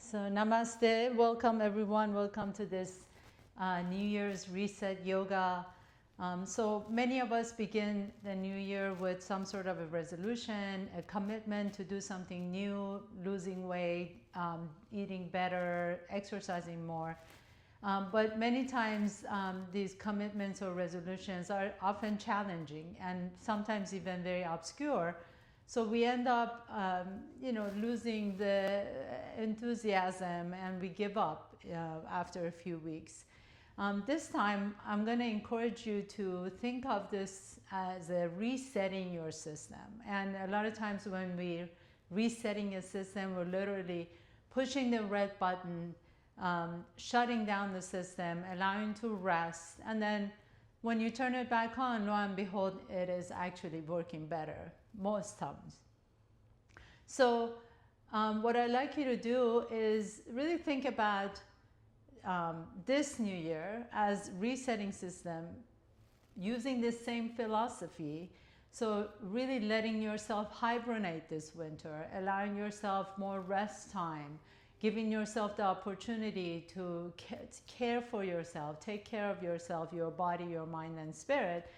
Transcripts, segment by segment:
So namaste, welcome everyone, welcome to this New Year's Reset Yoga. So many of us begin the new year with some sort of a resolution, a commitment to do something new, losing weight, eating better, exercising more. But many times these commitments or resolutions are often challenging and sometimes even very obscure. So we end up, losing the enthusiasm and we give up after a few weeks. This time, I'm going to encourage you to think of this as a resetting your system. And a lot of times when we're resetting a system, we're literally pushing the red button, shutting down the system, allowing to rest, and then when you turn it back on, lo and behold, it is actually working better most times. So what I'd like you to do is really think about this new year as resetting system, using this same philosophy. So really letting yourself hibernate this winter, allowing yourself more rest time, giving yourself the opportunity to care for yourself, take care of yourself, your body, your mind, and spirit.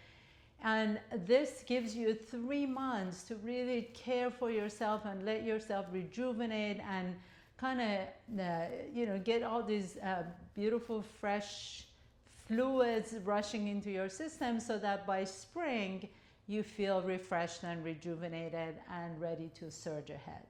And this gives you 3 months to really care for yourself and let yourself rejuvenate and kind of, get all these beautiful, fresh fluids rushing into your system so that by spring, you feel refreshed and rejuvenated and ready to surge ahead.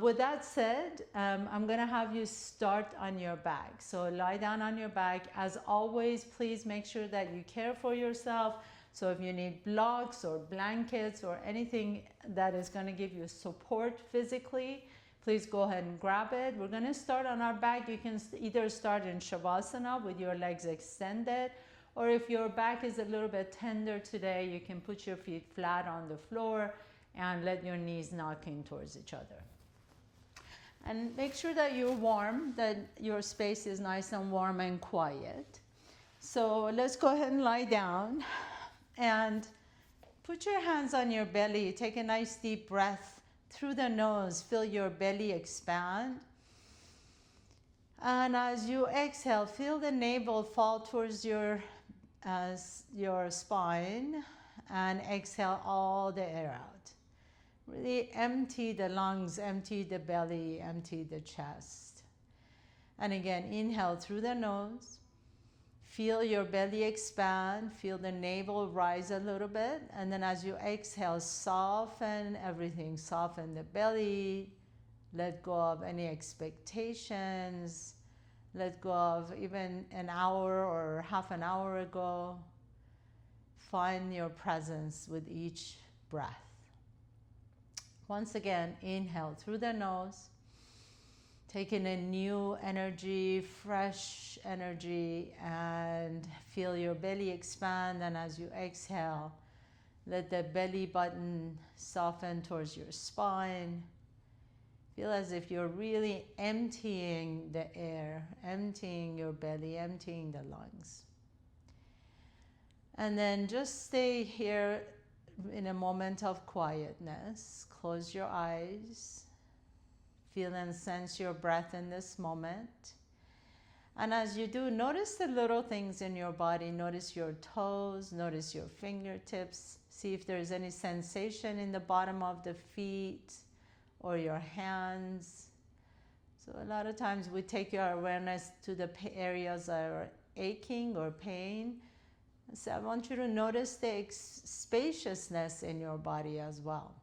With that said, I'm going to have you start on your back. So lie down on your back. As always, please make sure that you care for yourself. So if you need blocks or blankets or anything that is going to give you support physically, please go ahead and grab it. We're going to start on our back. You can either start in Shavasana with your legs extended, or if your back is a little bit tender today, you can put your feet flat on the floor and let your knees knock in towards each other. And make sure that you're warm, that your space is nice and warm and quiet. So let's go ahead and lie down and put your hands on your belly. Take a nice deep breath through the nose. Feel your belly expand. And as you exhale, feel the navel fall towards your spine and exhale all the air out. Really empty the lungs, empty the belly, empty the chest. And again, inhale through the nose. Feel your belly expand. Feel the navel rise a little bit. And then as you exhale, soften everything. Soften the belly. Let go of any expectations. Let go of even an hour or half an hour ago. Find your presence with each breath. Once again, inhale through the nose, taking a new energy, fresh energy, and feel your belly expand. And as you exhale, let the belly button soften towards your spine. Feel as if you're really emptying the air, emptying your belly, emptying the lungs. And then just stay here in a moment of quietness. Close your eyes. Feel and sense your breath in this moment. And as you do, notice the little things in your body. Notice your toes, notice your fingertips. See if there's any sensation in the bottom of the feet or your hands. So a lot of times we take your awareness to the areas that are aching or pain. So I want you to notice the spaciousness in your body as well.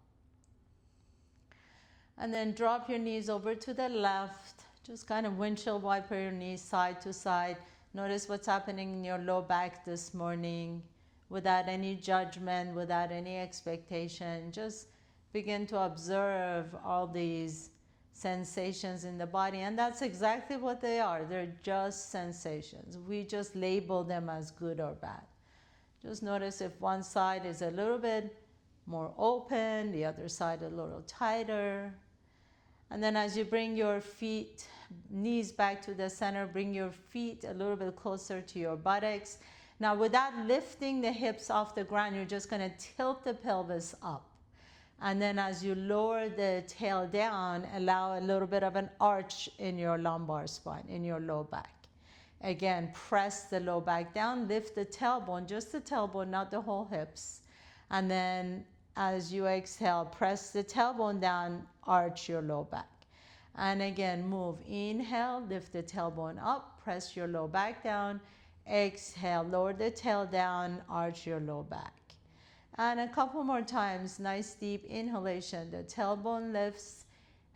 And then drop your knees over to the left. Just kind of windshield wiper your knees side to side. Notice what's happening in your low back this morning without any judgment, without any expectation. Just begin to observe all these sensations in the body. And that's exactly what they are. They're just sensations. We just label them as good or bad. Just notice if one side is a little bit more open, the other side a little tighter. And then as you bring your feet, knees back to the center, bring your feet a little bit closer to your buttocks. Now without lifting the hips off the ground, you're just going to tilt the pelvis up. And then as you lower the tail down, allow a little bit of an arch in your lumbar spine, in your low back. Again, press the low back down, lift the tailbone, just the tailbone, not the whole hips. And then as you exhale, press the tailbone down, arch your low back. And again, move. Inhale, lift the tailbone up, press your low back down. Exhale, lower the tail down, arch your low back. And a couple more times, nice deep inhalation. The tailbone lifts,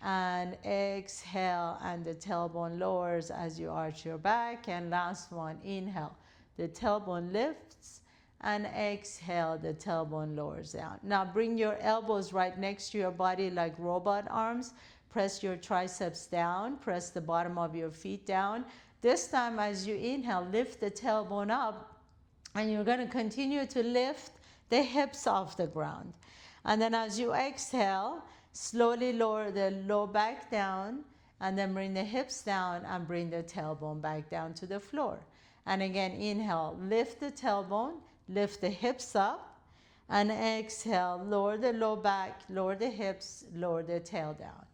and exhale, and the tailbone lowers as you arch your back. And last one, inhale. The tailbone lifts, and exhale, the tailbone lowers down. Now bring your elbows right next to your body like robot arms. Press your triceps down, press the bottom of your feet down. This time as you inhale, lift the tailbone up, and you're going to continue to lift the hips off the ground. And then as you exhale, slowly lower the low back down, and then bring the hips down and bring the tailbone back down to the floor. And again, inhale, lift the tailbone, lift the hips up, and exhale, lower the low back, lower the hips, lower the tail down.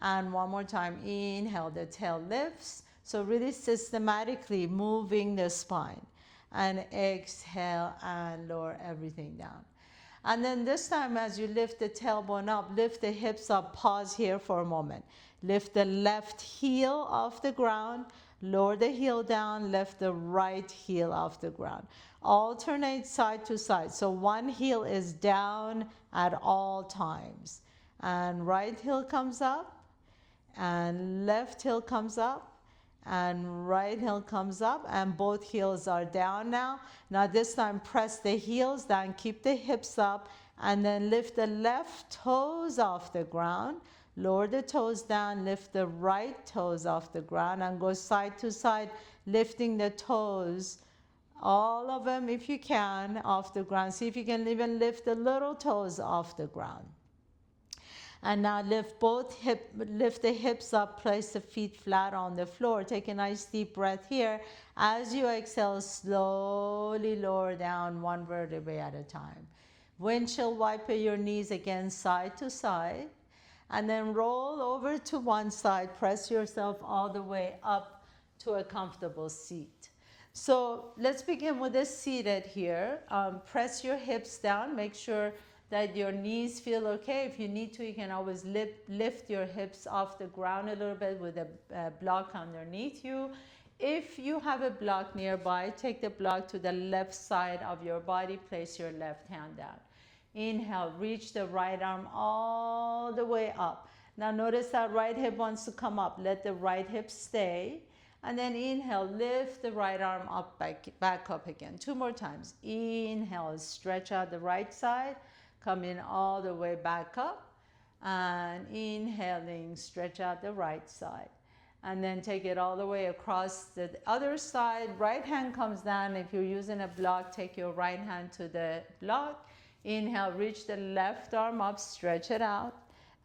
And one more time, inhale, the tail lifts. So really systematically moving the spine. And exhale and lower everything down. And then this time as you lift the tailbone up, lift the hips up, pause here for a moment. Lift the left heel off the ground, lower the heel down, lift the right heel off the ground. Alternate side to side. So one heel is down at all times. And right heel comes up, and left heel comes up, and right heel comes up, and both heels are down now. Now this time press the heels down, keep the hips up, and then lift the left toes off the ground. Lower the toes down, lift the right toes off the ground, and go side to side, lifting the toes, all of them if you can, off the ground. See if you can even lift the little toes off the ground. And now lift the hips up, place the feet flat on the floor. Take a nice deep breath here. As you exhale, slowly lower down one vertebrae at a time. Windshield wiper your knees again side to side. And then roll over to one side. Press yourself all the way up to a comfortable seat. So let's begin with this seated here. Press your hips down. Make sure that your knees feel okay. If you need to, you can always lift your hips off the ground a little bit with a block underneath you. If you have a block nearby, take the block to the left side of your body. Place your left hand down. Inhale, reach the right arm all the way up. Now notice that right hip wants to come up. Let the right hip stay. And then inhale, lift the right arm up, back up again. 2 more times. Inhale, stretch out the right side. Come in all the way back up, and inhaling, stretch out the right side. And then take it all the way across the other side. Right hand comes down. If you're using a block, take your right hand to the block. Inhale, reach the left arm up, stretch it out,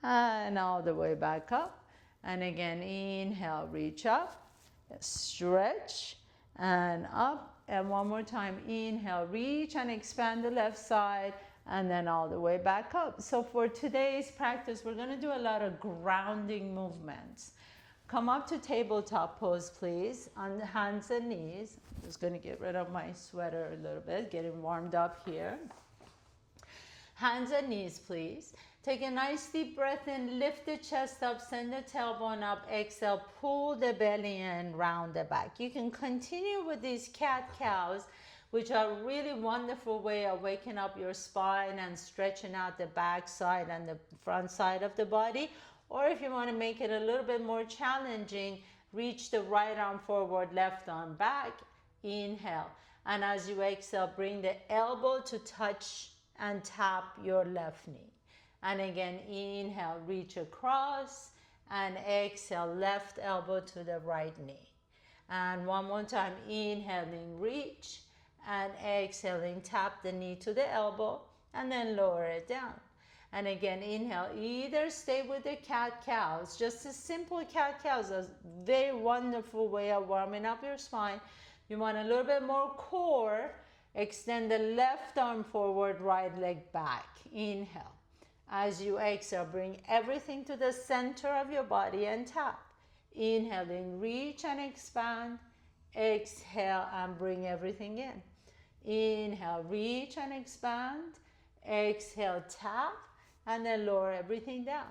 and all the way back up. And again, inhale, reach up, stretch, and up. And one more time, inhale, reach and expand the left side, and then all the way back up. So for today's practice, we're going to do a lot of grounding movements. Come up to tabletop pose, please, on the hands and knees. I'm just going to get rid of my sweater a little bit, getting warmed up here. Hands and knees, please. Take a nice deep breath in, lift the chest up, send the tailbone up, exhale, pull the belly in, round the back. You can continue with these cat-cows, which are a really wonderful way of waking up your spine and stretching out the back side and the front side of the body. Or if you want to make it a little bit more challenging, reach the right arm forward, left arm back, inhale. And as you exhale, bring the elbow to touch and tap your left knee. And again, inhale, reach across, and exhale, left elbow to the right knee. And one more time, inhaling, reach, and exhaling, tap the knee to the elbow, and then lower it down. And again, inhale, either stay with the cat-cows, just a simple cat-cows, a very wonderful way of warming up your spine. You want a little bit more core, extend the left arm forward, right leg back. Inhale. As you exhale, bring everything to the center of your body and tap. Inhaling, reach and expand. Exhale and bring everything in. Inhale, reach and expand. Exhale, tap, and then lower everything down.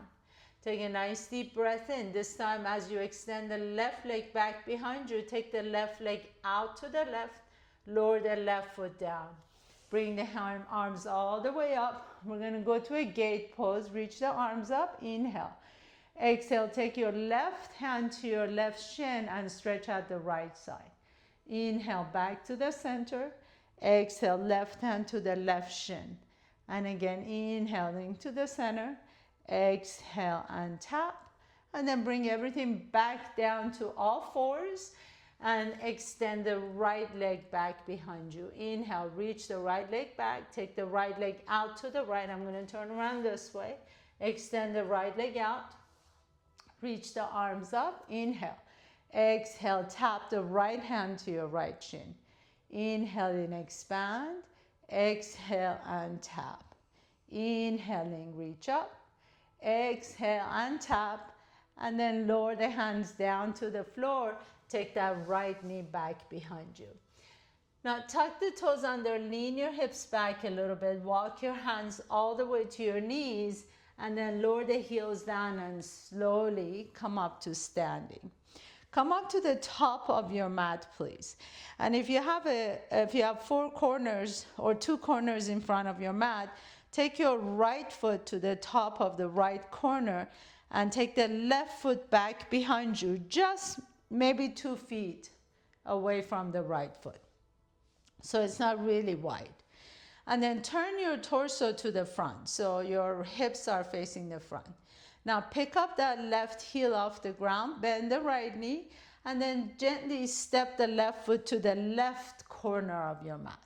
Take a nice deep breath in. This time, as you extend the left leg back behind you, take the left leg out to the left, lower the left foot down. Bring the arms all the way up. We're going to go to a gate pose. Reach the arms up. Inhale. Exhale, take your left hand to your left shin and stretch out the right side. Inhale, back to the center. Exhale, left hand to the left shin. And again, inhaling to the center. Exhale and tap. And then bring everything back down to all fours and extend the right leg back behind you. Inhale, reach the right leg back. Take the right leg out to the right. I'm going to turn around this way. Extend the right leg out. Reach the arms up. Inhale. Exhale, tap the right hand to your right shin. Inhaling, expand. Exhale and tap. Inhaling, reach up. Exhale and tap. And then lower the hands down to the floor. Take that right knee back behind you. Now tuck the toes under, lean your hips back a little bit. Walk your hands all the way to your knees. And then lower the heels down and slowly come up to standing. Come up to the top of your mat, please. And if you have 4 corners or 2 corners in front of your mat, take your right foot to the top of the right corner and take the left foot back behind you, just maybe 2 feet away from the right foot. So it's not really wide. And then turn your torso to the front, so your hips are facing the front. Now pick up that left heel off the ground, bend the right knee, and then gently step the left foot to the left corner of your mat.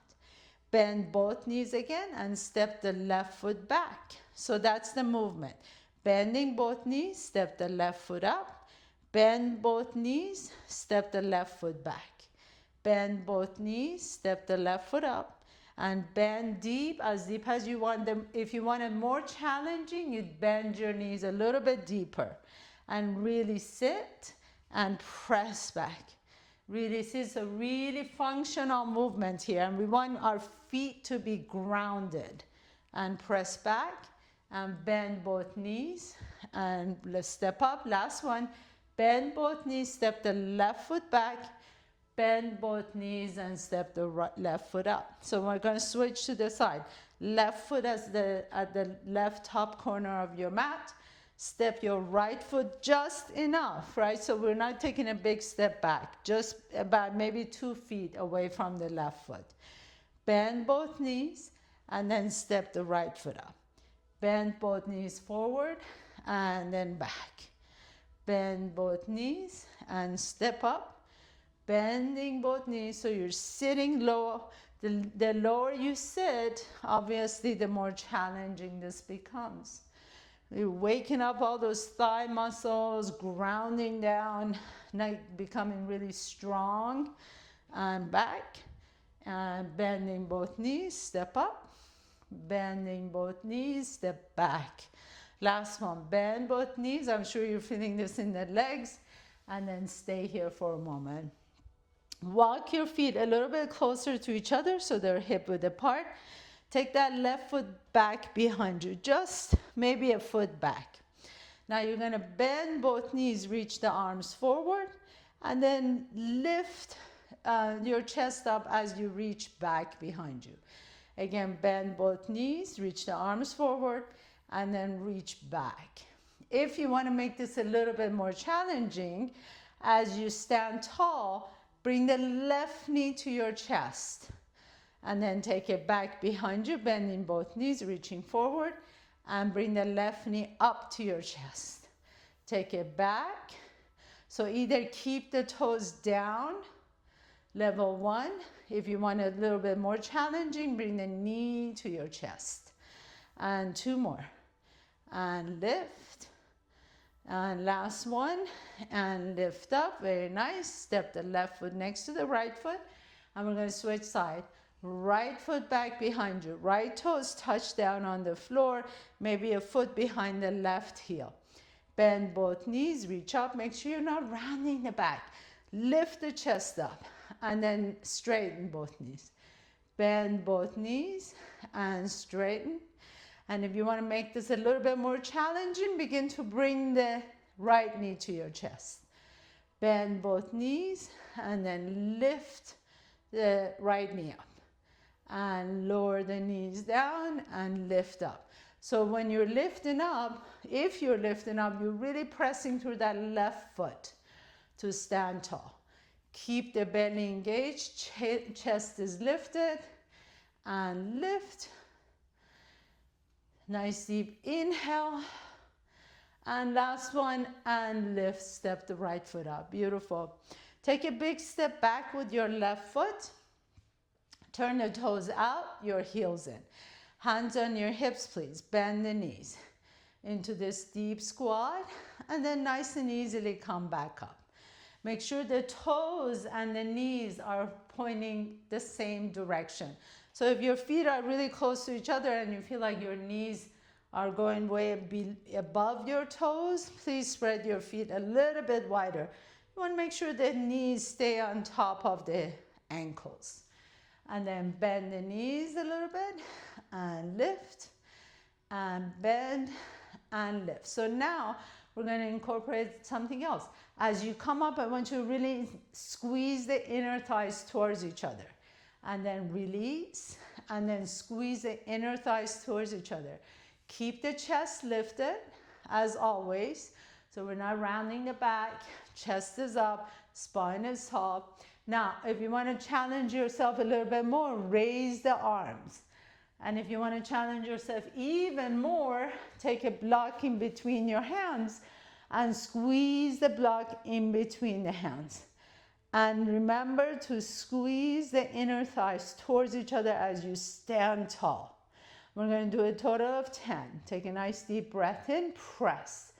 Bend both knees again and step the left foot back. So that's the movement. Bending both knees, step the left foot up. Bend both knees, step the left foot back. Bend both knees, step the left foot up. And bend deep as you want them. If you want it more challenging, you'd bend your knees a little bit deeper. And really sit and press back. Really, this is a really functional movement here. And we want our feet to be grounded. And press back and bend both knees. And let's step up. Last one. Bend both knees, step the left foot back. Bend both knees and step the left foot up. So we're going to switch to the side. Left foot at the left top corner of your mat. Step your right foot just enough, right? So we're not taking a big step back, just about maybe 2 feet away from the left foot. Bend both knees and then step the right foot up. Bend both knees forward and then back. Bend both knees and step up. Bending both knees so you're sitting low. The lower you sit, obviously the more challenging this becomes. You're waking up all those thigh muscles, grounding down, becoming really strong. And back. And bending both knees, step up. Bending both knees, step back. Last one, bend both knees. I'm sure you're feeling this in the legs. And then stay here for a moment. Walk your feet a little bit closer to each other so they're hip width apart. Take that left foot back behind you, just maybe a foot back. Now you're going to bend both knees, reach the arms forward, and then lift your chest up as you reach back behind you. Again, bend both knees, reach the arms forward, and then reach back. If you want to make this a little bit more challenging, as you stand tall, bring the left knee to your chest and then take it back behind you, bending both knees, reaching forward, and bring the left knee up to your chest. Take it back. So either keep the toes down, level 1. If you want it a little bit more challenging, bring the knee to your chest. And 2 more. And lift. And last one, and lift up, very nice. Step the left foot next to the right foot, and we're going to switch side. Right foot back behind you. Right toes touch down on the floor, maybe a foot behind the left heel. Bend both knees, reach up. Make sure you're not rounding the back. Lift the chest up and then straighten both knees. Bend both knees and straighten. And if you want to make this a little bit more challenging, begin to bring the right knee to your chest. Bend both knees and then lift the right knee up. And lower the knees down and lift up. So when you're lifting up, if you're lifting up, you're really pressing through that left foot to stand tall. Keep the belly engaged, chest is lifted, and lift. Nice deep inhale. And last one, and lift, step the right foot up. Beautiful. Take a big step back with your left foot. Turn the toes out, your heels in. Hands on your hips, please. Bend the knees into this deep squat, and then nice and easily come back up. Make sure the toes and the knees are pointing the same direction. So if your feet are really close to each other and you feel like your knees are going way above your toes, please spread your feet a little bit wider. You want to make sure the knees stay on top of the ankles. And then bend the knees a little bit and lift and bend and lift. So now we're going to incorporate something else. As you come up, I want you to really squeeze the inner thighs towards each other. And then release and then squeeze the inner thighs towards each other. Keep the chest lifted as always. So we're not rounding the back, chest is up, spine is tall. Now, if you want to challenge yourself a little bit more, raise the arms. And if you want to challenge yourself even more, take a block in between your hands and squeeze the block in between the hands. And remember to squeeze the inner thighs towards each other as you stand tall. We're going to do a total of 10. Take a nice deep breath in, press.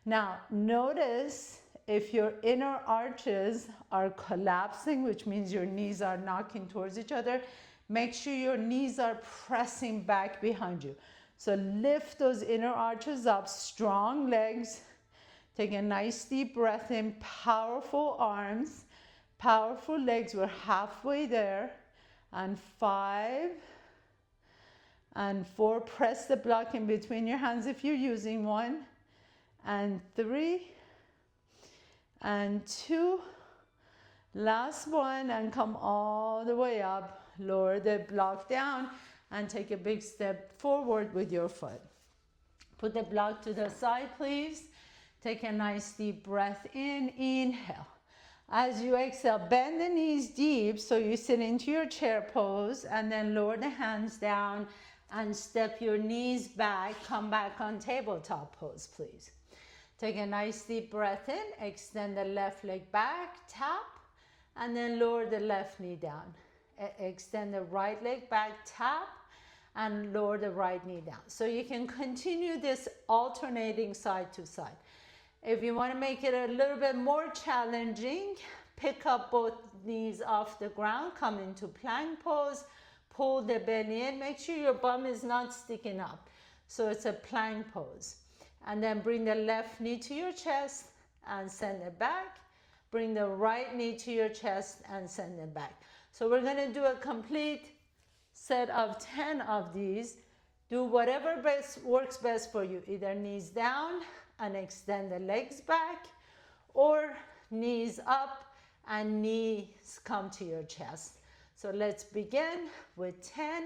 Now, notice if your inner arches are collapsing, which means your knees are knocking towards each other, make sure your knees are pressing back behind you. So lift those inner arches up, strong legs. Take a nice deep breath in, powerful arms, powerful legs. We're halfway there. And 5 and 4. Press the block in between your hands if you're using one. And 3 and 2. Last one, and come all the way up. Lower the block down and take a big step forward with your foot. Put the block to the side, please. Take a nice deep breath in. Inhale. As you exhale, bend the knees deep so you sit into your chair pose, and then lower the hands down and step your knees back. Come back on tabletop pose, please. Take a nice deep breath in. Extend the left leg back, tap, and then lower the left knee down. Extend the right leg back, tap, and lower the right knee down. So you can continue this alternating side to side. If you want to make it a little bit more challenging, pick up both knees off the ground, come into plank pose, pull the belly in, make sure your bum is not sticking up. So it's a plank pose. And then bring the left knee to your chest and send it back. Bring the right knee to your chest and send it back. So we're going to do a complete set of 10 of these. Do whatever works best for you, either knees down and extend the legs back, or knees up and knees come to your chest. So let's begin with 10.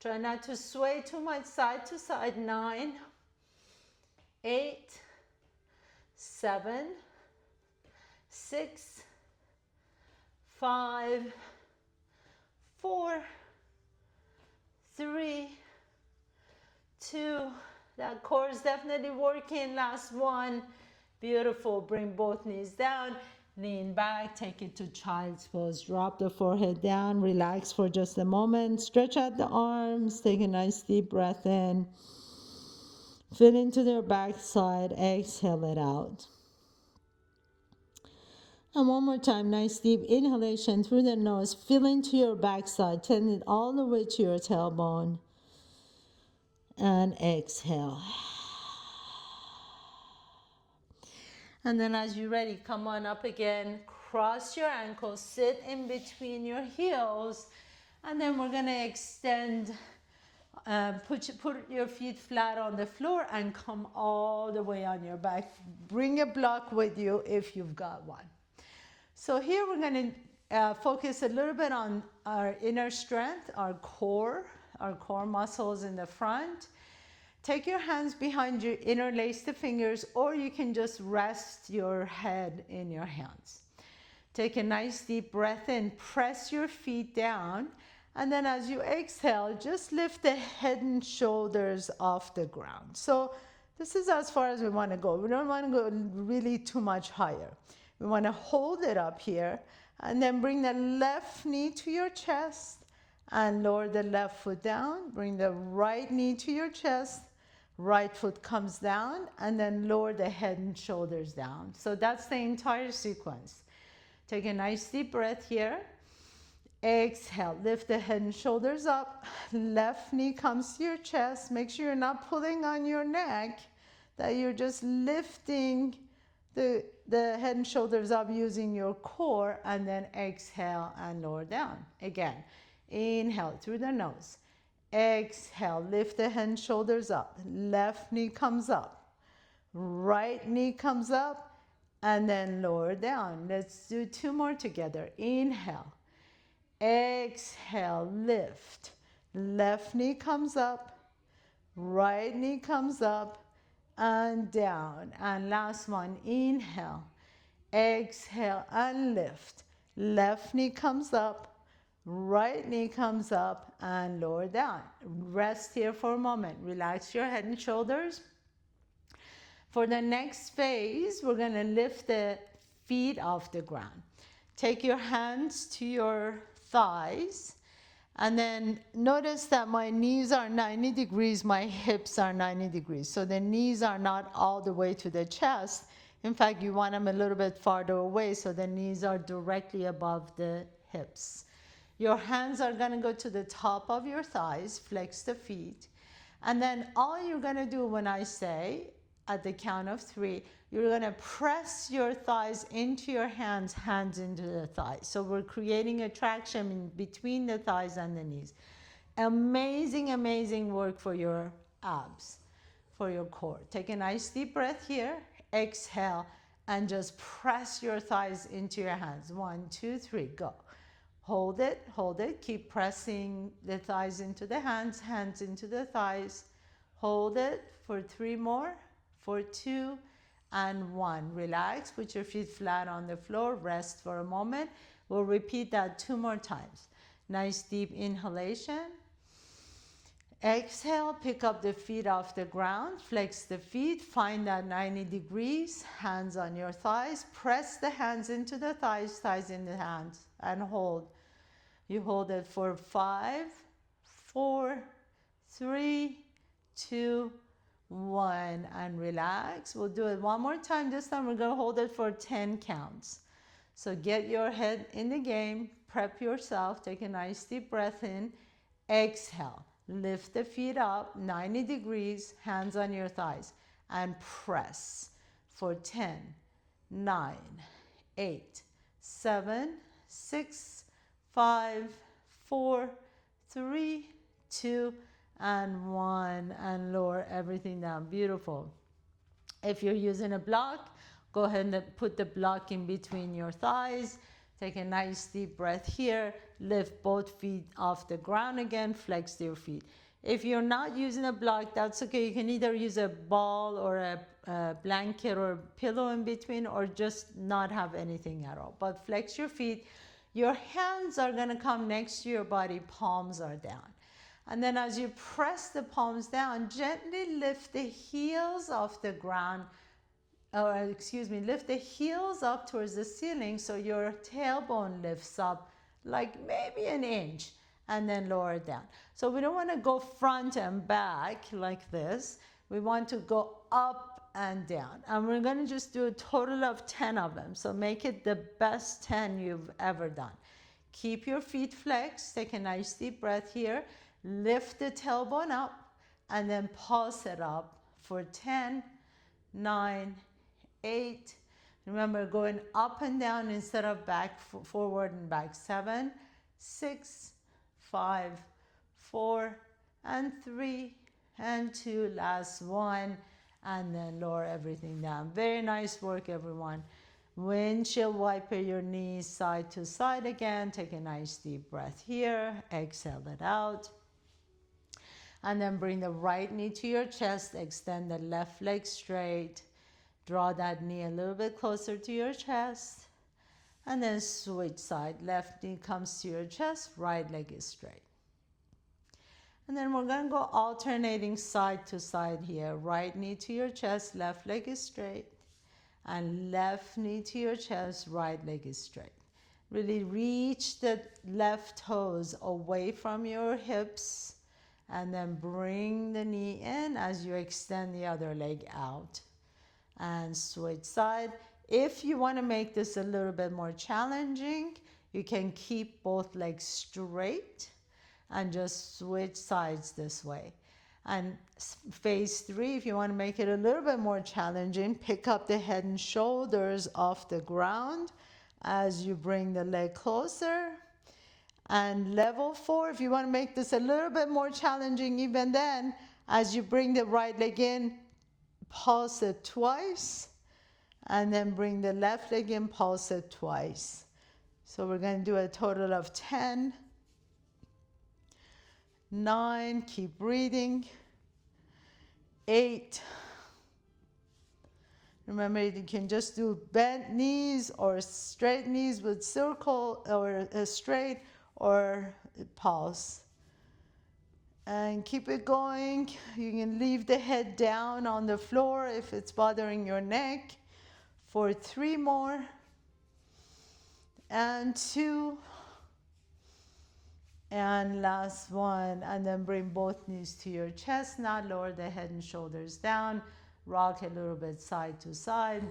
Try not to sway too much side to side. 9, 8, 7, 6, 5, 4, 3, 2. That core is definitely working. Last one. Beautiful. Bring both knees down. Lean back. Take it to child's pose. Drop the forehead down. Relax for just a moment. Stretch out the arms. Take a nice deep breath in. Fill into their back side. Exhale it out. And one more time, nice deep inhalation through the nose, fill into your backside, tend it all the way to your tailbone. And exhale. And then as you're ready, come on up again, cross your ankles, sit in between your heels, and then we're gonna extend, put your feet flat on the floor and come all the way on your back. Bring a block with you if you've got one. So here we're gonna focus a little bit on our inner strength, our core muscles in the front. Take your hands behind you, interlace the fingers, or you can just rest your head in your hands. Take a nice deep breath in, press your feet down, and then as you exhale, just lift the head and shoulders off the ground. So this is as far as we want to go. We don't want to go really too much higher. We want to hold it up here, and then bring the left knee to your chest and lower the left foot down. Bring the right knee to your chest. Right foot comes down, and then lower the head and shoulders down. So that's the entire sequence. Take a nice deep breath here. Exhale, lift the head and shoulders up. Left knee comes to your chest. Make sure you're not pulling on your neck, that you're just lifting the head and shoulders up using your core, and then exhale and lower down. Again, inhale through the nose. Exhale, lift the head and shoulders up. Left knee comes up. Right knee comes up, and then lower down. Let's do two more together. Inhale. Exhale, lift. Left knee comes up. Right knee comes up and down. And last one. Inhale. Exhale and lift. Left knee comes up. Right knee comes up and lower down. Rest here for a moment. Relax your head and shoulders. For the next phase, we're going to lift the feet off the ground. Take your hands to your thighs, and then notice that my knees are 90 degrees, my hips are 90 degrees. So the knees are not all the way to the chest. In fact, you want them a little bit farther away so the knees are directly above the hips. Your hands are going to go to the top of your thighs, flex the feet. And then all you're going to do when I say, at the count of 3, you're going to press your thighs into your hands, hands into the thighs. So we're creating a traction in between the thighs and the knees. Amazing, amazing work for your abs, for your core. Take a nice deep breath here. Exhale and just press your thighs into your hands. 1, 2, 3, go. Hold it, hold it. Keep pressing the thighs into the hands, hands into the thighs. Hold it for 3 more, for 2 and 1. Relax, put your feet flat on the floor, rest for a moment. We'll repeat that 2 more times. Nice deep inhalation. Exhale, pick up the feet off the ground, flex the feet, find that 90 degrees, hands on your thighs, press the hands into the thighs, thighs in the hands, and hold. You hold it for 5, 4, 3, 2, 1, and relax. We'll do it one more time. This time we're going to hold it for 10 counts. So get your head in the game, prep yourself, take a nice deep breath in, exhale. Lift the feet up, 90 degrees, hands on your thighs, and press for 10, 9, 8, 7, 6, 5, 4, 3, 2, and 1, and lower everything down. Beautiful. If you're using a block, go ahead and put the block in between your thighs. Take a nice deep breath here. Lift both feet off the ground again. Flex your feet. If you're not using a block, that's okay. You can either use a ball or a blanket or a pillow in between, or just not have anything at all. But flex your feet. Your hands are going to come next to your body. Palms are down. And then as you press the palms down, gently lift the heels off the ground. Lift the heels up towards the ceiling so your tailbone lifts up like maybe an inch, and then lower it down. So we don't want to go front and back like this. We want to go up and down. And we're going to just do a total of 10 of them. So make it the best 10 you've ever done. Keep your feet flexed. Take a nice deep breath here. Lift the tailbone up and then pulse it up for 10, 9, 8. Remember, going up and down instead of back, forward and back. 7, 6, 5, 4, and 3, and 2. Last one. And then lower everything down. Very nice work, everyone. Windshield wiper your knees side to side again. Take a nice deep breath here. Exhale it out. And then bring the right knee to your chest. Extend the left leg straight. Draw that knee a little bit closer to your chest. And then switch side. Left knee comes to your chest. Right leg is straight. And then we're going to go alternating side to side here. Right knee to your chest. Left leg is straight. And left knee to your chest. Right leg is straight. Really reach the left toes away from your hips. And then bring the knee in as you extend the other leg out. And switch side. If you want to make this a little bit more challenging, you can keep both legs straight and just switch sides this way. And phase 3, if you want to make it a little bit more challenging, pick up the head and shoulders off the ground as you bring the leg closer. And level 4, if you want to make this a little bit more challenging, even then, as you bring the right leg in, pulse it twice. And then bring the left leg in, pulse it twice. So we're going to do a total of 10. 9, keep breathing. 8. Remember, you can just do bent knees or straight knees with circle or straight or pulse. And keep it going. You can leave the head down on the floor if it's bothering your neck for 3 more. And 2. And last one, and then bring both knees to your chest. Now lower the head and shoulders down. Rock a little bit side to side.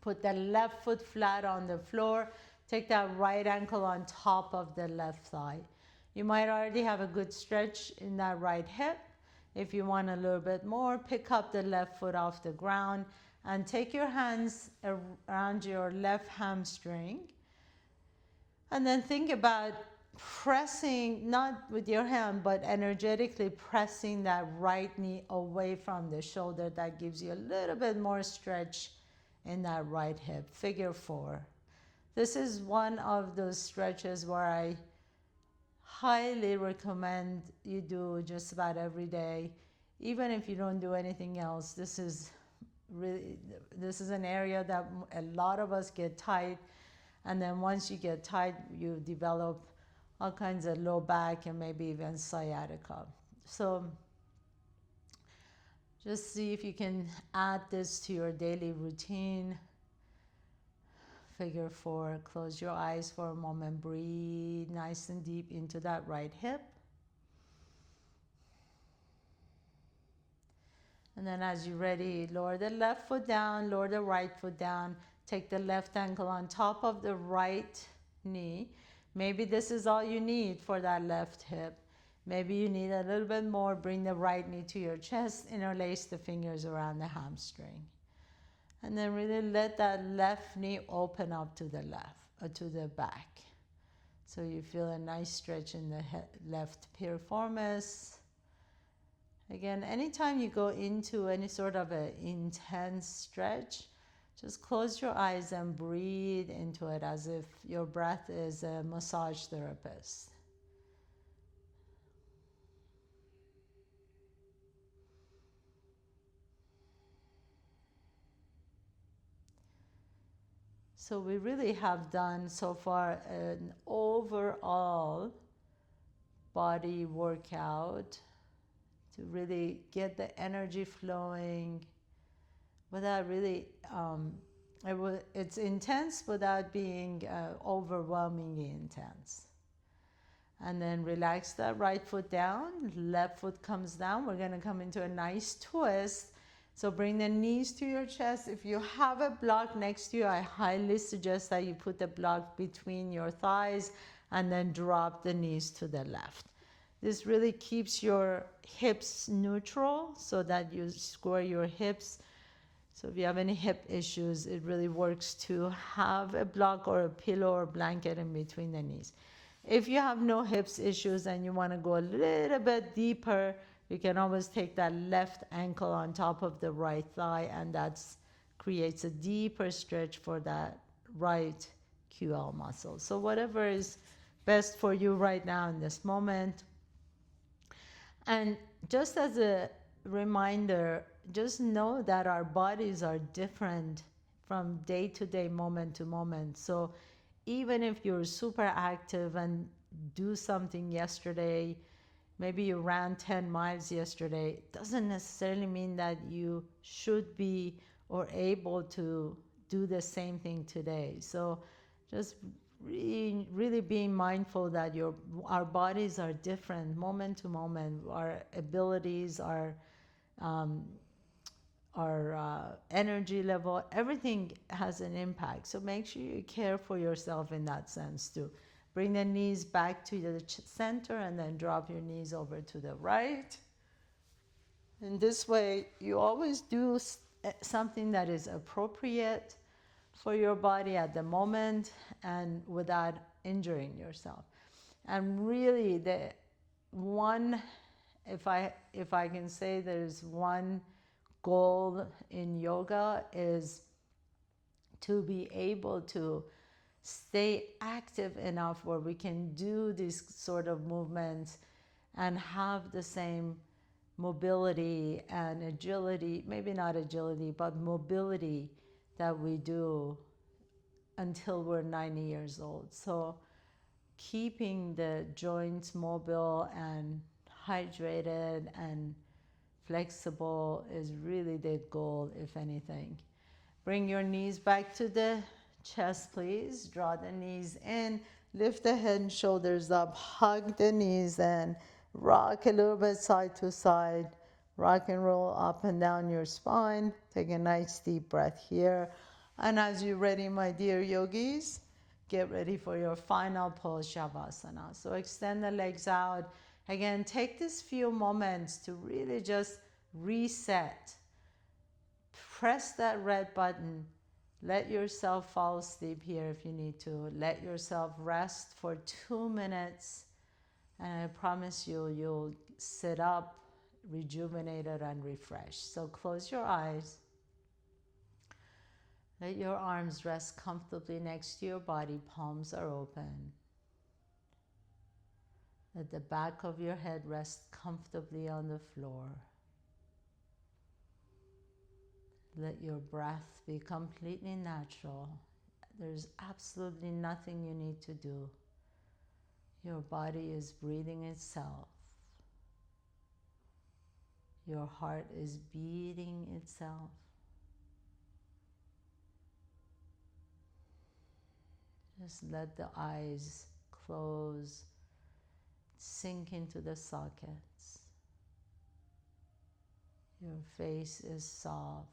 Put the left foot flat on the floor. Take that right ankle on top of the left thigh. You might already have a good stretch in that right hip. If you want a little bit more, pick up the left foot off the ground and take your hands around your left hamstring. And then think about pressing, not with your hand, but energetically pressing that right knee away from the shoulder. That gives you a little bit more stretch in that right hip. Figure 4. This is one of those stretches where I highly recommend you do just about every day. Even if you don't do anything else, this is an area that a lot of us get tight. And then once you get tight, you develop all kinds of low back and maybe even sciatica. So just see if you can add this to your daily routine. Figure 4, close your eyes for a moment. Breathe nice and deep into that right hip. And then as you're ready, lower the left foot down, lower the right foot down. Take the left ankle on top of the right knee. Maybe this is all you need for that left hip. Maybe you need a little bit more. Bring the right knee to your chest. Interlace the fingers around the hamstring. And then really let that left knee open up to the left, to the back. So you feel a nice stretch in the left piriformis. Again, anytime you go into any sort of an intense stretch, just close your eyes and breathe into it as if your breath is a massage therapist. So we really have done so far an overall body workout to really get the energy flowing without really, it's intense without being overwhelmingly intense. And then relax that right foot down, left foot comes down. We're gonna come into a nice twist. So bring the knees to your chest. If you have a block next to you, I highly suggest that you put the block between your thighs and then drop the knees to the left. This really keeps your hips neutral so that you square your hips. So if you have any hip issues, it really works to have a block or a pillow or blanket in between the knees. If you have no hips issues and you want to go a little bit deeper, you can always take that left ankle on top of the right thigh, and that creates a deeper stretch for that right QL muscle. So whatever is best for you right now in this moment. And just as a reminder, just know that our bodies are different from day to day, moment to moment. So even if you're super active and do something yesterday, maybe you ran 10 miles yesterday, it doesn't necessarily mean that you should be or able to do the same thing today. So just really being mindful that our bodies are different moment to moment. Our abilities, our energy level, everything has an impact. So make sure you care for yourself in that sense too. Bring the knees back to the center and then drop your knees over to the right. And this way, you always do something that is appropriate for your body at the moment and without injuring yourself. And really, the one, if I can say there's one goal in yoga, is to be able to stay active enough where we can do these sort of movements and have the same mobility and agility, maybe not agility, but mobility that we do until we're 90 years old. So keeping the joints mobile and hydrated and flexible is really the goal, if anything. Bring your knees back to the chest, please. Draw the knees in. Lift the head and shoulders up. Hug the knees and rock a little bit side to side. Rock and roll up and down your spine. Take a nice deep breath here. And as you're ready, my dear yogis, get ready for your final pose, Shavasana. So extend the legs out. Again, take these few moments to really just reset. Press that red button. Let yourself fall asleep here if you need to. Let yourself rest for 2 minutes. And I promise you, you'll sit up rejuvenated and refreshed. So close your eyes. Let your arms rest comfortably next to your body. Palms are open. Let the back of your head rest comfortably on the floor. Let your breath be completely natural. There's absolutely nothing you need to do. Your body is breathing itself. Your heart is beating itself. Just let the eyes close, sink into the sockets. Your face is soft.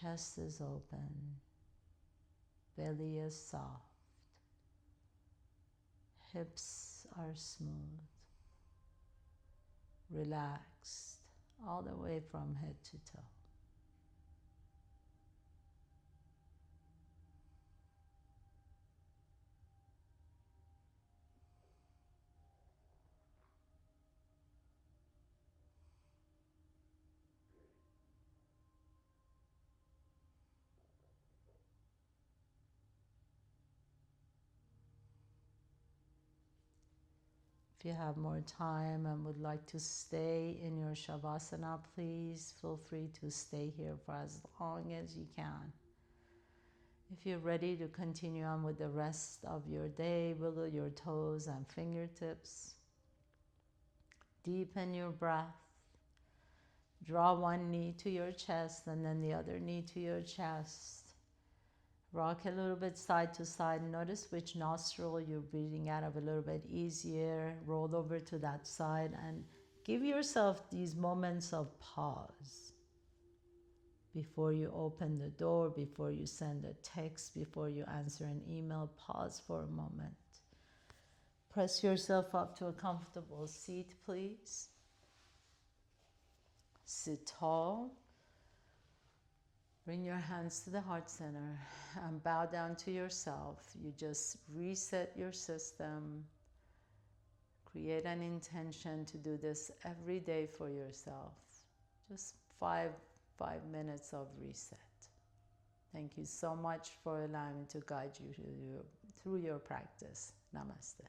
Chest is open. Belly is soft. Hips are smooth. Relaxed all the way from head to toe. If you have more time and would like to stay in your Shavasana, please feel free to stay here for as long as you can. If you're ready to continue on with the rest of your day, wiggle your toes and fingertips. Deepen your breath. Draw one knee to your chest and then the other knee to your chest. Rock a little bit side to side. Notice which nostril you're breathing out of a little bit easier. Roll over to that side and Give yourself these moments of pause before you open the door, before you send a text, before you answer an email. Pause for a moment. Press yourself up to a comfortable seat, please. Sit tall. Bring your hands to the heart center and bow down to yourself. You just reset your system. Create an intention to do this every day for yourself. Just five minutes of reset. Thank you so much for allowing me to guide you through your practice. Namaste.